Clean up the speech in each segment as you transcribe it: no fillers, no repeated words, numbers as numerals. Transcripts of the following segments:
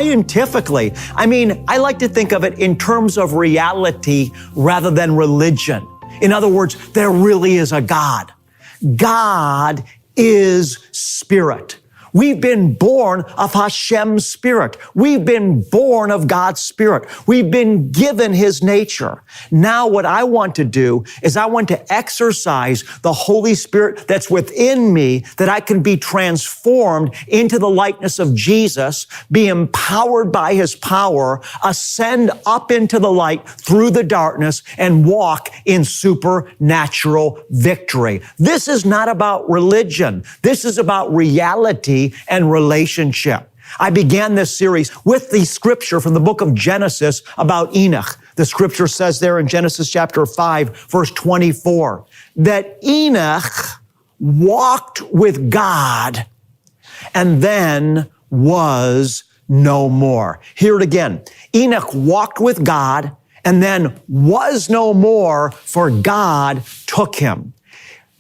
scientifically. I like to think of it in terms of reality rather than religion. In other words, there really is a God. God is spirit. We've been born of Hashem's spirit. We've been born of God's spirit. We've been given his nature. Now what I want to do is I want to exercise the Holy Spirit that's within me, that I can be transformed into the likeness of Jesus, be empowered by his power, ascend up into the light through the darkness, and walk in supernatural victory. This is not about religion. This is about reality and relationship. I began this series with the scripture from the book of Genesis about Enoch. The scripture says there in Genesis chapter 5, verse 24, that Enoch walked with God and then was no more. Hear it again. Enoch walked with God and then was no more, for God took him.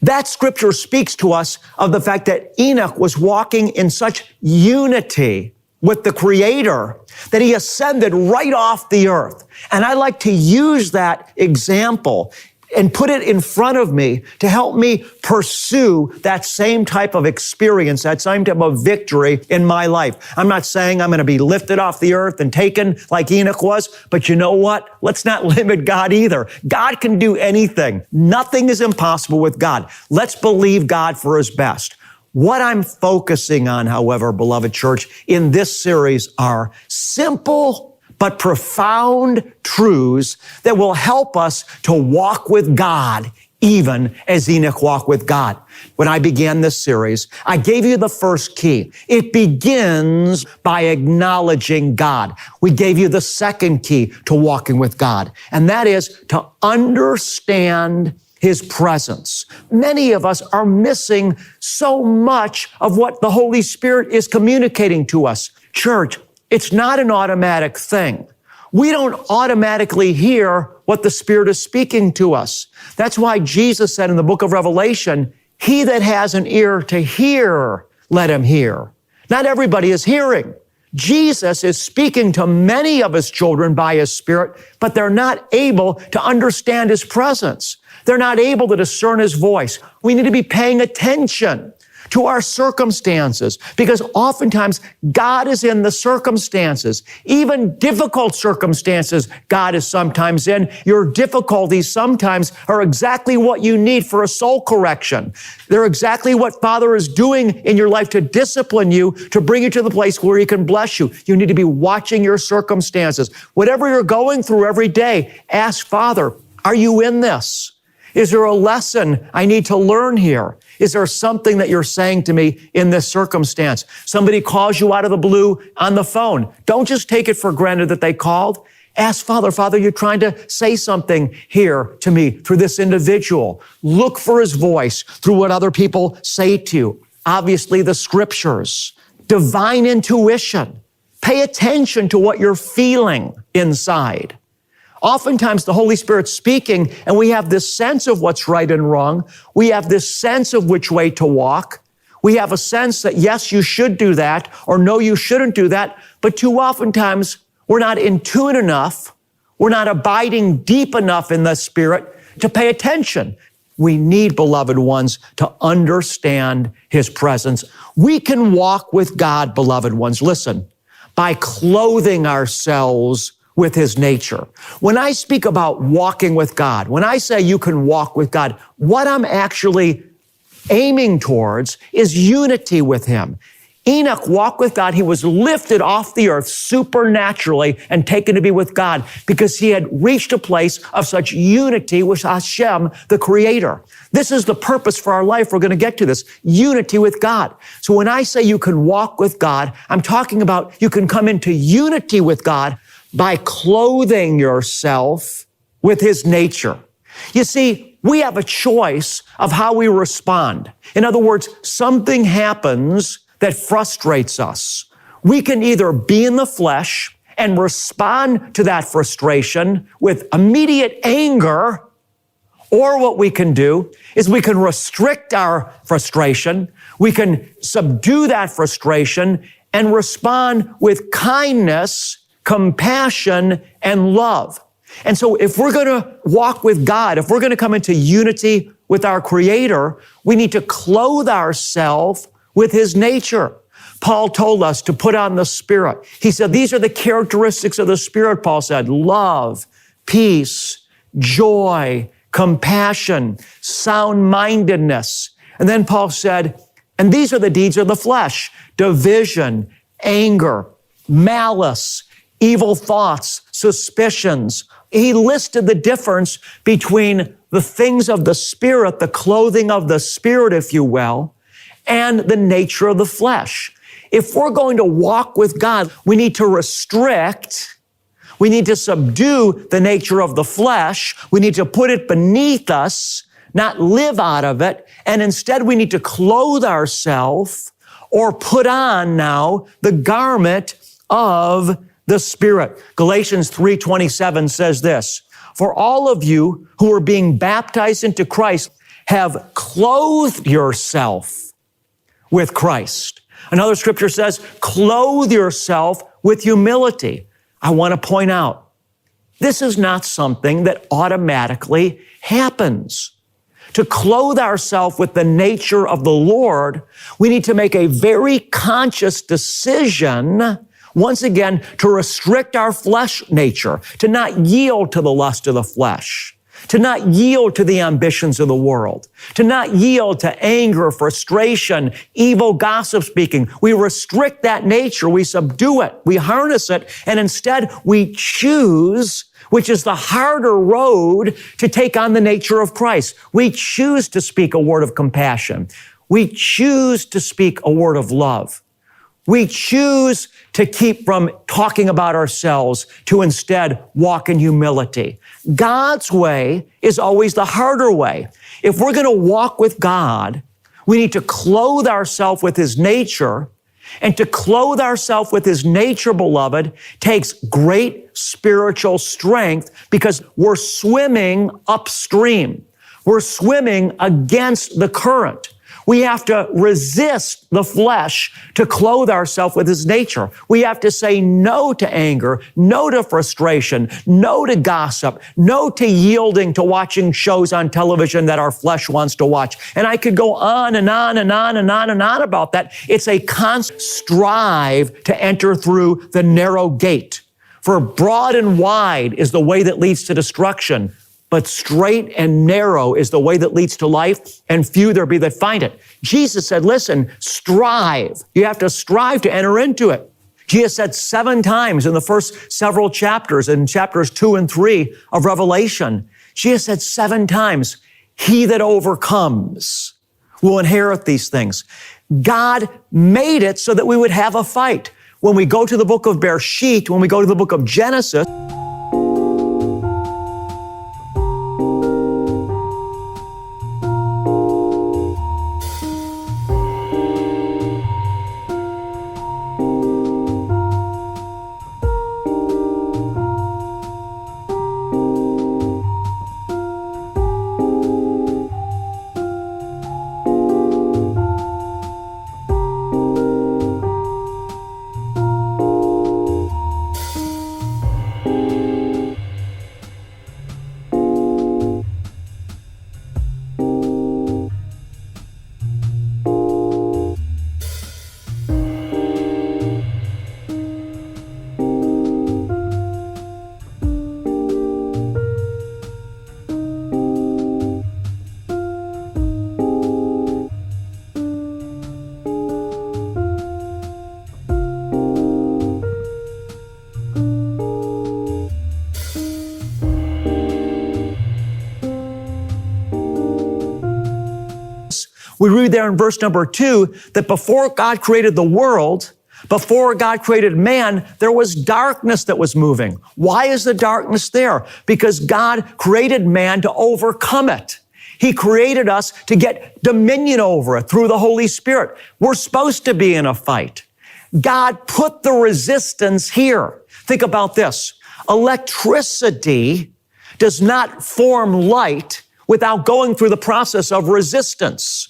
That scripture speaks to us of the fact that Enoch was walking in such unity with the Creator that he ascended right off the earth. And I like to use that example and put it in front of me to help me pursue that same type of experience, that same type of victory in my life. I'm not saying I'm going to be lifted off the earth and taken like Enoch was, but you know what? Let's not limit God either. God can do anything. Nothing is impossible with God. Let's believe God for his best. What I'm focusing on, however, beloved church, in this series are simple but profound truths that will help us to walk with God, even as Enoch walked with God. When I began this series, I gave you the first key. It begins by acknowledging God. We gave you the second key to walking with God, and that is to understand his presence. Many of us are missing so much of what the Holy Spirit is communicating to us. Church, it's not an automatic thing. We don't automatically hear what the Spirit is speaking to us. That's why Jesus said in the book of Revelation, he that has an ear to hear, let him hear. Not everybody is hearing. Jesus is speaking to many of his children by his Spirit, but they're not able to understand his presence. They're not able to discern his voice. We need to be paying attention to our circumstances, because oftentimes God is in the circumstances, even difficult circumstances God is sometimes in. Your difficulties sometimes are exactly what you need for a soul correction. They're exactly what Father is doing in your life to discipline you, to bring you to the place where he can bless you. You need to be watching your circumstances. Whatever you're going through every day, ask Father, are you in this? Is there a lesson I need to learn here? Is there something that you're saying to me in this circumstance? Somebody calls you out of the blue on the phone. Don't just take it for granted that they called. Ask Father, you're trying to say something here to me through this individual. Look for his voice through what other people say to you. Obviously, the scriptures, divine intuition. Pay attention to what you're feeling inside. Oftentimes the Holy Spirit's speaking and we have this sense of what's right and wrong. We have this sense of which way to walk. We have a sense that yes, you should do that, or no, you shouldn't do that. But too oftentimes we're not in tune enough. We're not abiding deep enough in the Spirit to pay attention. We need, beloved ones, to understand his presence. We can walk with God, beloved ones, listen, by clothing ourselves with his nature. When I speak about walking with God, when I say you can walk with God, what I'm actually aiming towards is unity with him. Enoch walked with God. He was lifted off the earth supernaturally and taken to be with God because he had reached a place of such unity with Hashem, the Creator. This is the purpose for our life. We're going to get to this, unity with God. So when I say you can walk with God, I'm talking about you can come into unity with God by clothing yourself with his nature. You see, we have a choice of how we respond. In other words, something happens that frustrates us. We can either be in the flesh and respond to that frustration with immediate anger, or what we can do is we can restrict our frustration. We can subdue that frustration and respond with kindness, compassion, and love. And so if we're going to walk with God, if we're going to come into unity with our Creator, we need to clothe ourselves with His nature. Paul told us to put on the Spirit. He said, these are the characteristics of the Spirit, Paul said: love, peace, joy, compassion, sound-mindedness. And then Paul said, and these are the deeds of the flesh: division, anger, malice, evil thoughts, suspicions. He listed the difference between the things of the Spirit, the clothing of the Spirit, if you will, and the nature of the flesh. If we're going to walk with God, we need to restrict, we need to subdue the nature of the flesh, we need to put it beneath us, not live out of it, and instead we need to clothe ourselves or put on now the garment of the Spirit. Galatians 3:27 says this: for all of you who are being baptized into Christ have clothed yourself with Christ. Another scripture says, clothe yourself with humility. I want to point out, this is not something that automatically happens. To clothe ourselves with the nature of the Lord, we need to make a very conscious decision, once again, to restrict our flesh nature, to not yield to the lust of the flesh, to not yield to the ambitions of the world, to not yield to anger, frustration, evil gossip speaking. We restrict that nature, we subdue it, we harness it, and instead we choose, which is the harder road, to take on the nature of Christ. We choose to speak a word of compassion. We choose to speak a word of love. We choose to keep from talking about ourselves, to instead walk in humility. God's way is always the harder way. If we're going to walk with God, we need to clothe ourselves with His nature. And to clothe ourselves with His nature, beloved, takes great spiritual strength, because we're swimming upstream. We're swimming against the current. We have to resist the flesh to clothe ourselves with His nature. We have to say no to anger, no to frustration, no to gossip, no to yielding to watching shows on television that our flesh wants to watch. And I could go on and on and on and on and on about that. It's a constant strive to enter through the narrow gate. For broad and wide is the way that leads to destruction, but straight and narrow is the way that leads to life, and few there be that find it. Jesus said, listen, strive. You have to strive to enter into it. Jesus said 7 times in the first several chapters, in chapters 2 and 3 of Revelation, Jesus said 7 times, he that overcomes will inherit these things. God made it so that we would have a fight. When we go to the book of Bereshit, when we go to the book of Genesis, we read there in verse number 2 that before God created the world, before God created man, there was darkness that was moving. Why is the darkness there? Because God created man to overcome it. He created us to get dominion over it through the Holy Spirit. We're supposed to be in a fight. God put the resistance here. Think about this. Electricity does not form light without going through the process of resistance.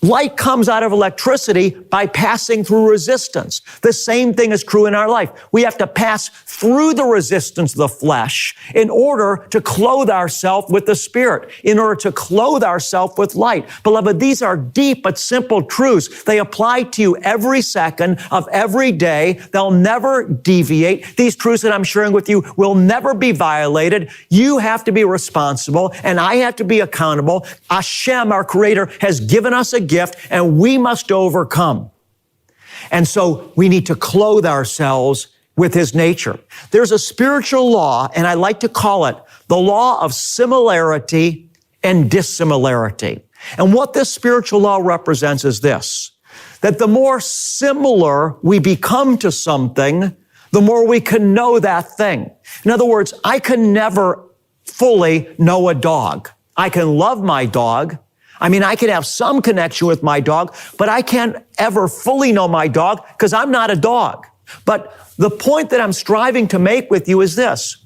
Light comes out of electricity by passing through resistance. The same thing is true in our life. We have to pass through the resistance of the flesh in order to clothe ourselves with the Spirit, in order to clothe ourselves with light. Beloved, these are deep but simple truths. They apply to you every second of every day. They'll never deviate. These truths that I'm sharing with you will never be violated. You have to be responsible, and I have to be accountable. Hashem, our Creator, has given us a gift, and we must overcome. And so we need to clothe ourselves with His nature. There's a spiritual law, and I like to call it the law of similarity and dissimilarity. And what this spiritual law represents is this, that the more similar we become to something, the more we can know that thing. In other words, I can never fully know a dog. I can love my dog. I can have some connection with my dog, but I can't ever fully know my dog because I'm not a dog. But the point that I'm striving to make with you is this.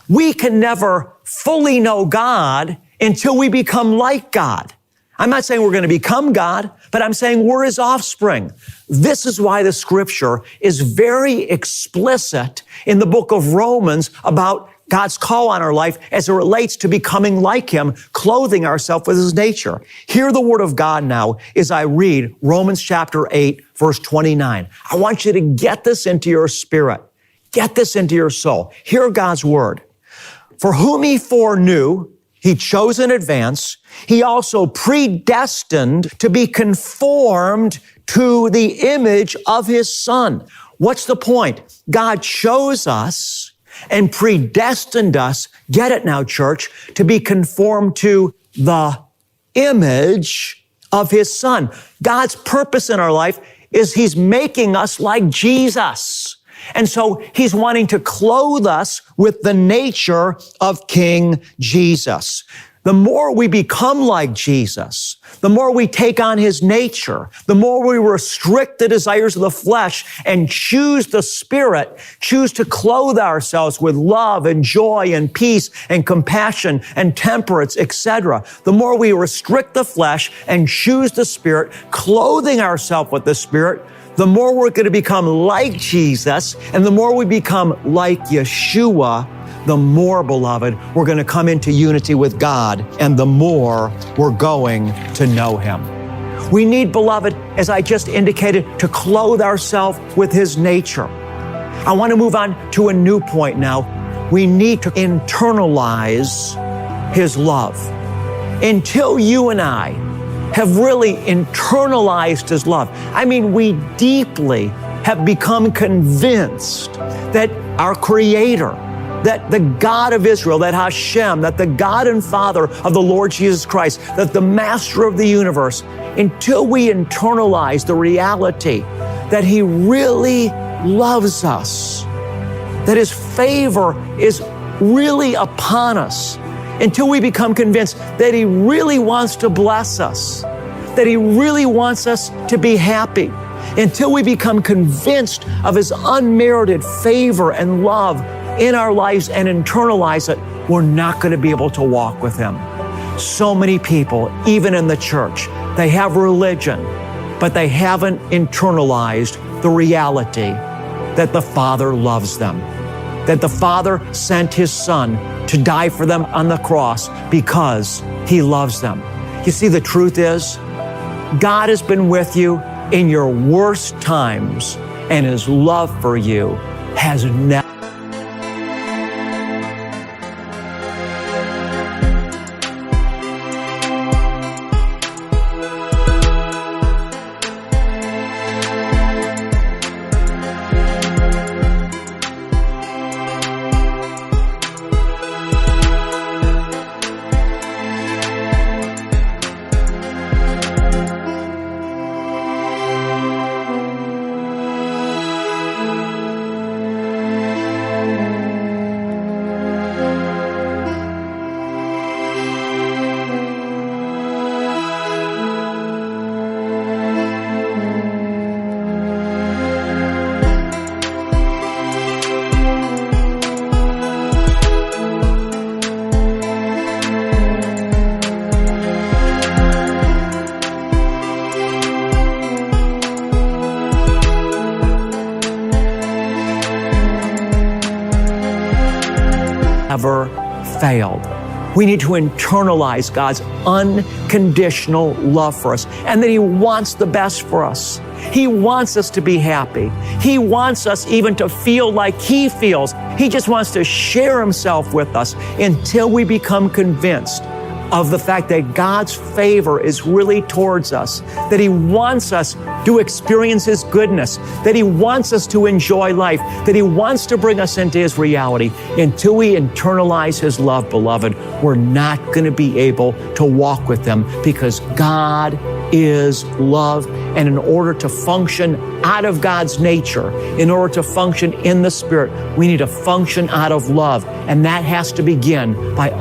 We can never fully know God until we become like God. I'm not saying we're going to become God, but I'm saying we're His offspring. This is why the Scripture is very explicit in the book of Romans about God's call on our life as it relates to becoming like Him, clothing ourselves with His nature. Hear the Word of God now as I read Romans chapter 8, verse 29. I want you to get this into your spirit. Get this into your soul. Hear God's Word. For whom He foreknew, He chose in advance. He also predestined to be conformed to the image of His Son. What's the point? God chose us and predestined us, get it now, church, to be conformed to the image of His Son. God's purpose in our life is He's making us like Jesus. And so He's wanting to clothe us with the nature of King Jesus. The more we become like Jesus, the more we take on His nature, the more we restrict the desires of the flesh and choose the Spirit, choose to clothe ourselves with love and joy and peace and compassion and temperance, etc. The more we restrict the flesh and choose the Spirit, clothing ourselves with the Spirit, the more we're going to become like Jesus, and the more we become like Yeshua, the more, beloved, we're going to come into unity with God, and the more we're going to know Him. We need, beloved, as I just indicated, to clothe ourselves with His nature. I want to move on to a new point now. We need to internalize His love. Until you and I have really internalized His love, we deeply have become convinced that our Creator, that the God of Israel, that Hashem, that the God and Father of the Lord Jesus Christ, that the Master of the universe, until we internalize the reality that He really loves us, that His favor is really upon us, until we become convinced that He really wants to bless us, that He really wants us to be happy, until we become convinced of His unmerited favor and love in our lives and internalize it, we're not going to be able to walk with Him. So many people, even in the church, they have religion, but they haven't internalized the reality that the Father loves them, that the Father sent His Son to die for them on the cross because He loves them. You see, the truth is, God has been with you in your worst times, and His love for you has never never failed. We need to internalize God's unconditional love for us and that He wants the best for us. He wants us to be happy. He wants us even to feel like He feels. He just wants to share Himself with us until we become convinced of the fact that God's favor is really towards us, that He wants us to experience His goodness, that He wants us to enjoy life, that He wants to bring us into His reality. Until we internalize His love, beloved, we're not going to be able to walk with Him, because God is love. And in order to function out of God's nature, in order to function in the Spirit, we need to function out of love. And that has to begin by